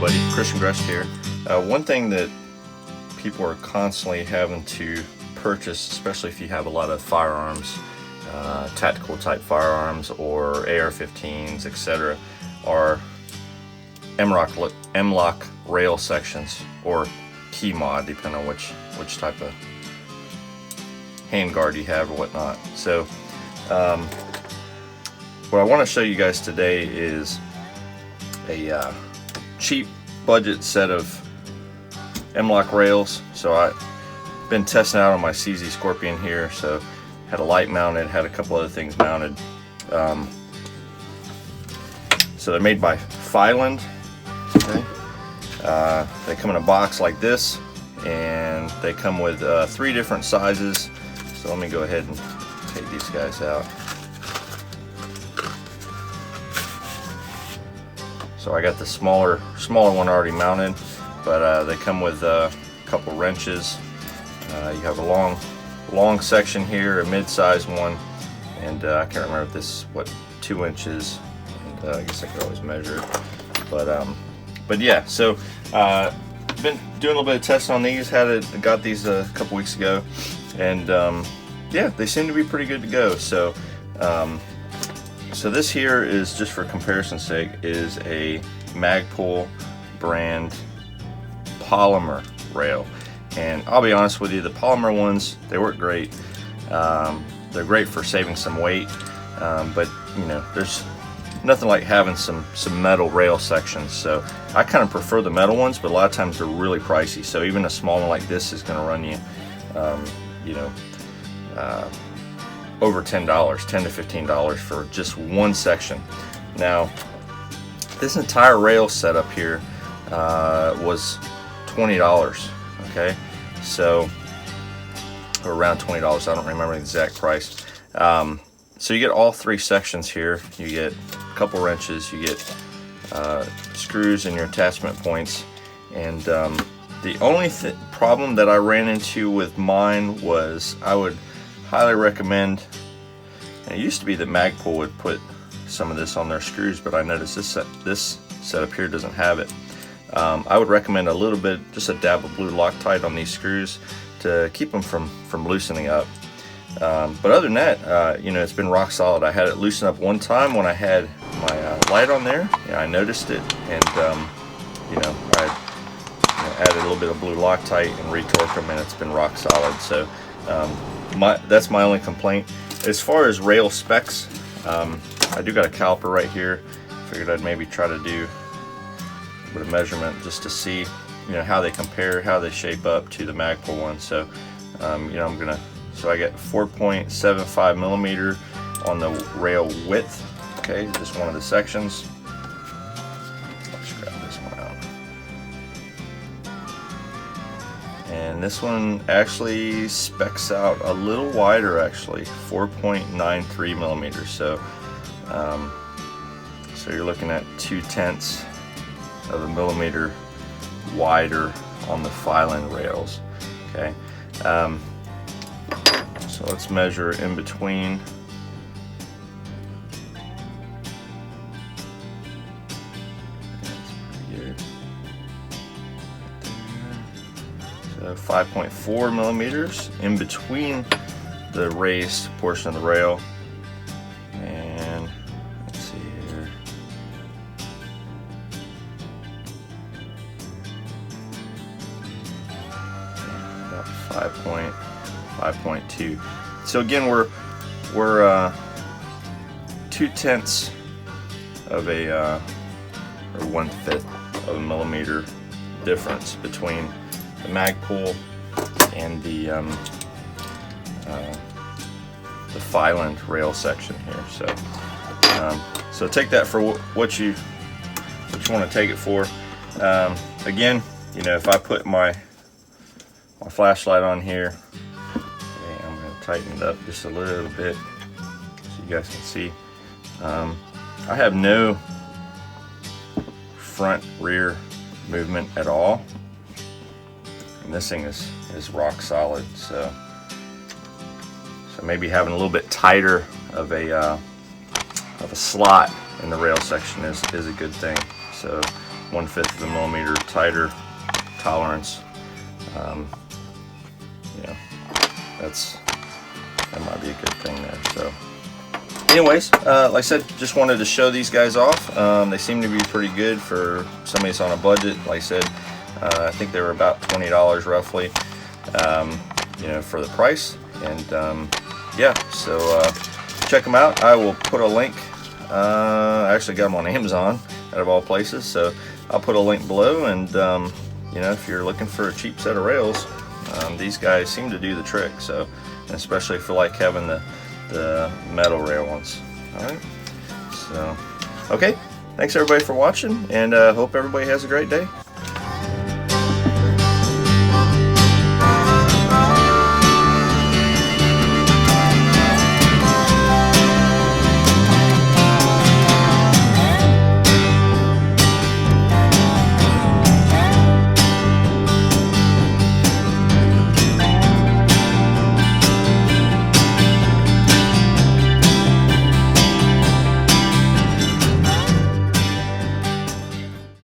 everybody, Christian Grest here. One thing that people are constantly having to purchase, especially if you have a lot of firearms, tactical type firearms or AR-15s, etc., are M-Lok rail sections or key mod, depending on which type of handguard you have or whatnot. So what I want to show you guys today is a cheap budget set of M-Lok rails. So I've been testing out on my CZ Scorpion here, so had a light mounted, had a couple other things mounted. So they're made by Fyland. Okay. They come in a box like this, and they come with 3 different sizes. So let me go ahead and take these guys out. So I got the smaller one already mounted, but they come with a couple wrenches. You have a long section here, a mid-size one, and I can't remember if this is 2 inches. And I guess I could always measure it. But yeah, so been doing a little bit of testing on these. Got these a couple weeks ago, and yeah, they seem to be pretty good to go. So so this here is, just for comparison's sake, is a Magpul brand polymer rail. And I'll be honest with you, the polymer ones, they work great. They're great for saving some weight, but you know, there's nothing like having some metal rail sections. So I kind of prefer the metal ones, but a lot of times they're really pricey. So even a small one like this is going to run you, you know, over $10, $10 to $15 for just one section. Now, this entire rail setup here was $20. Okay, so around $20. I don't remember the exact price. So you get all 3 sections here. You get a couple wrenches. You get screws and your attachment points. And the only problem that I ran into with mine was, I would highly recommend, and it used to be that Magpul would put some of this on their screws, but I noticed this setup here doesn't have it. I would recommend a little bit, just a dab of blue Loctite on these screws to keep them from loosening up. But other than that, you know, it's been rock solid. I had it loosen up one time when I had my light on there. Yeah, I noticed it, and you know, I added a little bit of blue Loctite and retorqued them, and it's been rock solid. So that's my only complaint. As far as rail specs, I do got a caliper right here. Figured I'd maybe try to do a bit of measurement just to see, you know, how they compare, how they shape up to the Magpul one. So you know, so I get 4.75 millimeter on the rail width. Okay, just one of the sections. Let's grab this one out. And this one actually specs out a little wider, actually 4.93 millimeters. So so you're looking at 2/10 of a millimeter wider on the Fyland rails. Okay, so let's measure in between. That's pretty good. So 5.4 millimeters in between the raised portion of the rail. And let's see here. About 5.2. So again, we're 2/10 of or 1/5 of a millimeter difference between the Magpul and the Fyland rail section here. So take that for what you want to take it for. Again, you know, if I put my flashlight on here, okay, I'm going to tighten it up just a little bit so you guys can see. I have no front rear movement at all, and this thing is rock solid. So maybe having a little bit tighter of a slot in the rail section is a good thing. So 1/5 of a millimeter tighter tolerance. You know, that might be a good thing there. So anyways, like I said, just wanted to show these guys off. They seem to be pretty good for somebody that's on a budget. Like I said, I think they were about $20 roughly, you know, for the price. And yeah, so check them out. I will put a link. I actually got them on Amazon, out of all places, so I'll put a link below. And you know, if you're looking for a cheap set of rails, these guys seem to do the trick. So, and especially if you like having the metal rail ones. All right, so okay, thanks everybody for watching, and hope everybody has a great day.